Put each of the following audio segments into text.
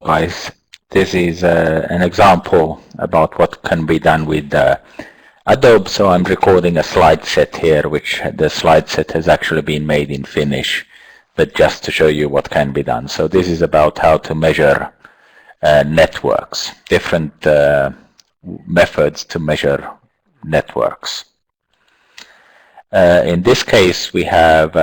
guys. This is an example about what can be done with Adobe. So I'm recording a slide set here, which the slide set has actually been made in Finnish, but just to show you what can be done. So this is about how to measure networks, different methods to measure networks. In this case, we have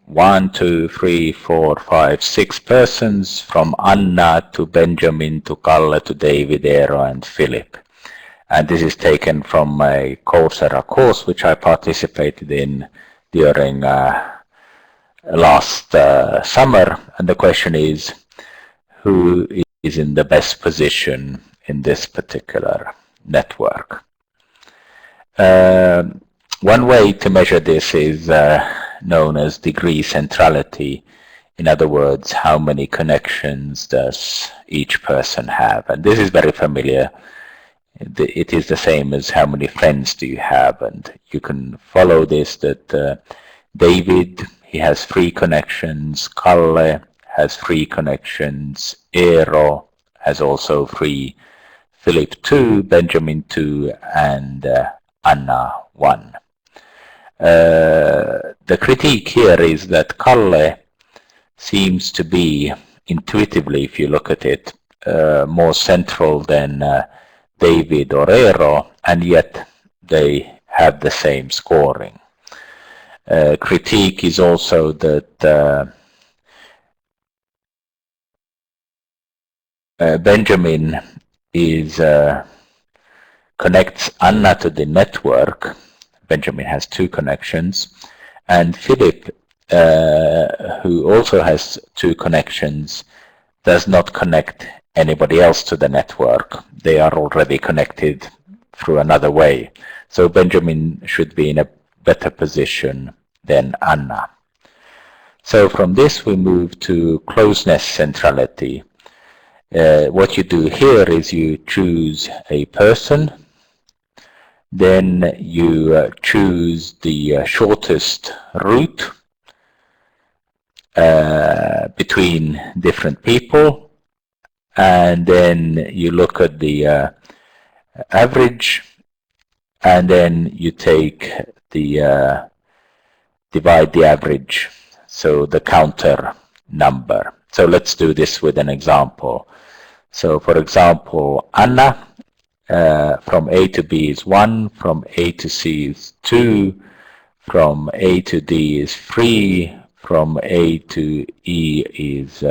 1, 2, 3, 4, 5, 6 persons, from Anna to Benjamin to Kalle to David, Eero and Philip. And this is taken from a Coursera course which I participated in during last summer. And the question is, who is in the best position in this particular network? One way to measure this is known as degree centrality. In other words, how many connections does each person have? And this is very familiar. It is the same as how many friends do you have, and you can follow this that David, he has 3 connections, Kalle has 3 connections, Eero has also 3, Philip 2, Benjamin 2, and Anna 1. The critique here is that Kalle seems to be, intuitively if you look at it, more central than David or Eero, and yet they have the same scoring. Critique is also that Benjamin connects Anna to the network. Benjamin has 2 connections, and Philip, who also has 2 connections, does not connect anybody else to the network. They are already connected through another way. So Benjamin should be in a better position than Anna. So from this we move to closeness centrality. What you do here is you choose a person, then you choose the shortest route between different people, and then you look at the average, and then you take the divide the average, so the counter number. So let's do this with an example. So for example, Anna from A to B is 1, from A to C is 2, from A to D is 3, from A to E is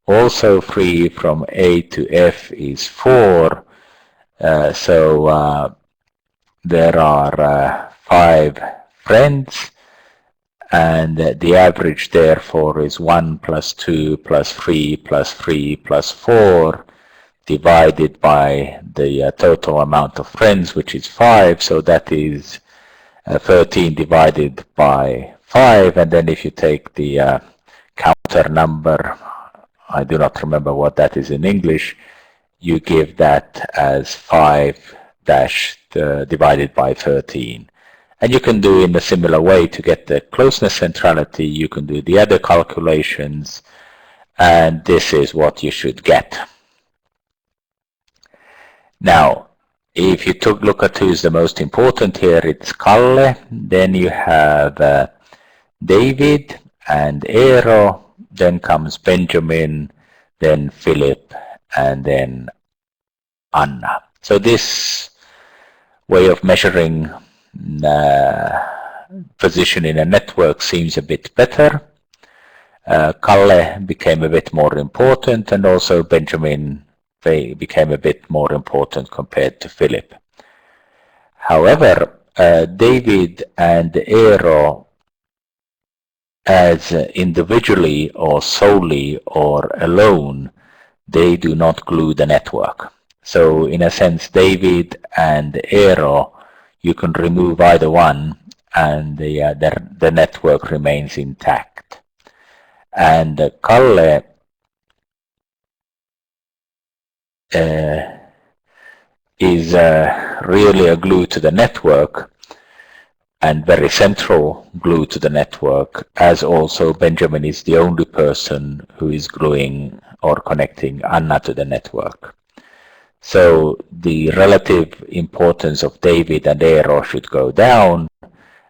also 3, from A to F is 4. So there are 5 friends, and the average therefore is 1 plus 2 plus 3 plus 3 plus 4 divided by the total amount of friends, which is 5. So that is 13 divided by 5. And then if you take the counter number, I do not remember what that is in English, you give that as 5 divided by 13. And you can do in a similar way to get the closeness centrality. You can do the other calculations, and this is what you should get. Now, if you look at who's the most important here, it's Kalle. Then you have David and Eero. Then comes Benjamin, then Philip, and then Anna. So this way of measuring position in a network seems a bit better. Kalle became a bit more important, and also Benjamin became a bit more important compared to Philip. However, David and Eero, as individually or solely or alone, they do not glue the network. So in a sense, David and Eero, you can remove either one, and the network remains intact. And Kalle is really a glue to the network, and very central glue to the network, as also Benjamin is the only person who is gluing or connecting Anna to the network. So the relative importance of David and Eero should go down,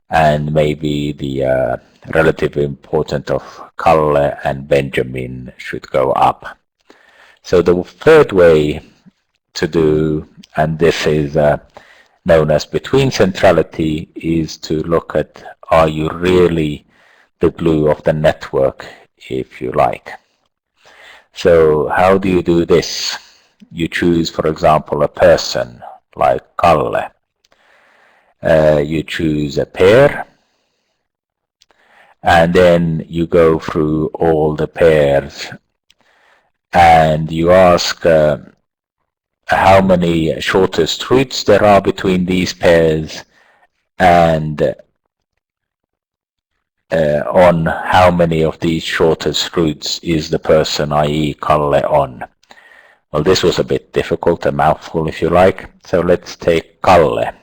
and maybe the relative importance of Kalle and Benjamin should go up. So the third way to do, and this is known as between centrality, is to look at, are you really the glue of the network, if you like. So how do you do this? You choose, for example, a person like Kalle. You choose a pair, and then you go through all the pairs and you ask how many shortest routes there are between these pairs, and on how many of these shortest routes is the person, i.e. Kalle, on. Well, this was a bit difficult, a mouthful if you like. So let's take Kalle,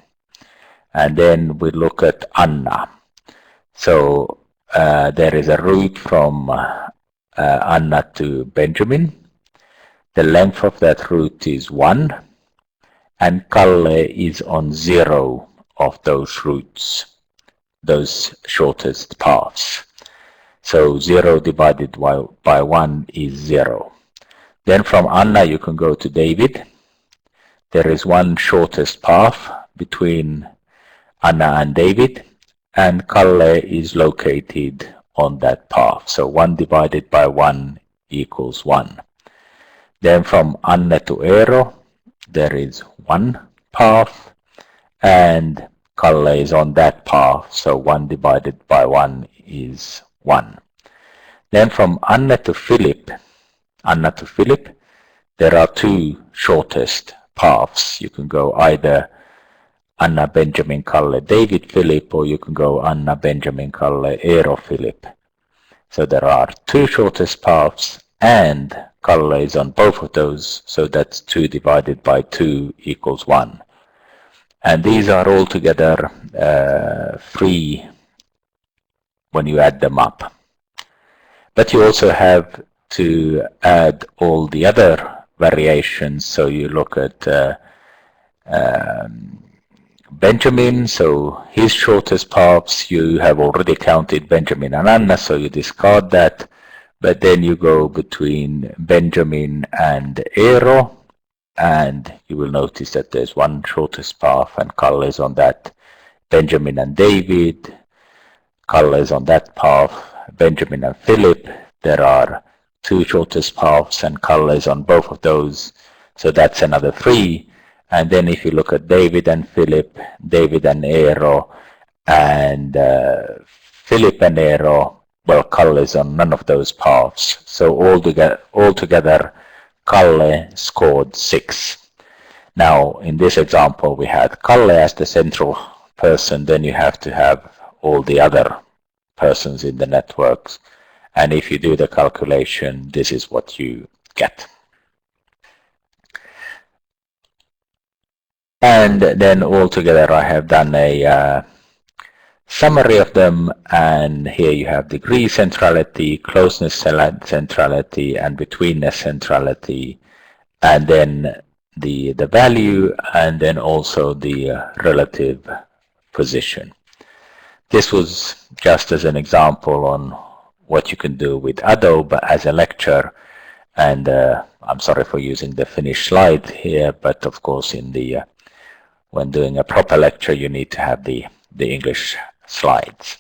and then we look at Anna. So there is a route from Anna to Benjamin. The length of that route is 1, and Kalle is on 0 of those routes, those shortest paths. So 0 divided by 1 is 0. Then from Anna you can go to David. There is one shortest path between Anna and David, and Kalle is located on that path. So 1 divided by 1 equals 1. Then from Anna to Eero, there is one path, and Kalle is on that path, so 1 divided by 1 is 1. Then from Anna to Philip, there are 2 shortest paths. You can go either Anna, Benjamin, Kalle, David, Philip, or you can go Anna, Benjamin, Kalle, Eero, Philip. So there are 2 shortest paths, and Kalle is on both of those, so that's 2 divided by 2 equals 1. And these are altogether 3 when you add them up. But you also have to add all the other variations. So you look at Benjamin, so his shortest paths, you have already counted Benjamin and Anna, so you discard that. But then you go between Benjamin and Eero, and you will notice that there's one shortest path, and Kalle is on that. Benjamin and David, Kalle is on that path. Benjamin and Philip, there are 2 shortest paths, and Kalle is on both of those, so that's another 3. And then if you look at David and Philip, David and Eero, and Philip and Eero, well, Kalle is on none of those paths. So altogether, Kalle scored 6. Now, in this example, we had Kalle as the central person. Then you have to have all the other persons in the networks. And if you do the calculation, this is what you get. And then altogether, I have done a summary of them, and here you have degree centrality, closeness centrality, and betweenness centrality, and then the value, and then also the relative position. This was just as an example on what you can do with Adobe as a lecture, and I'm sorry for using the Finnish slide here, but of course in the when doing a proper lecture you need to have the English slides.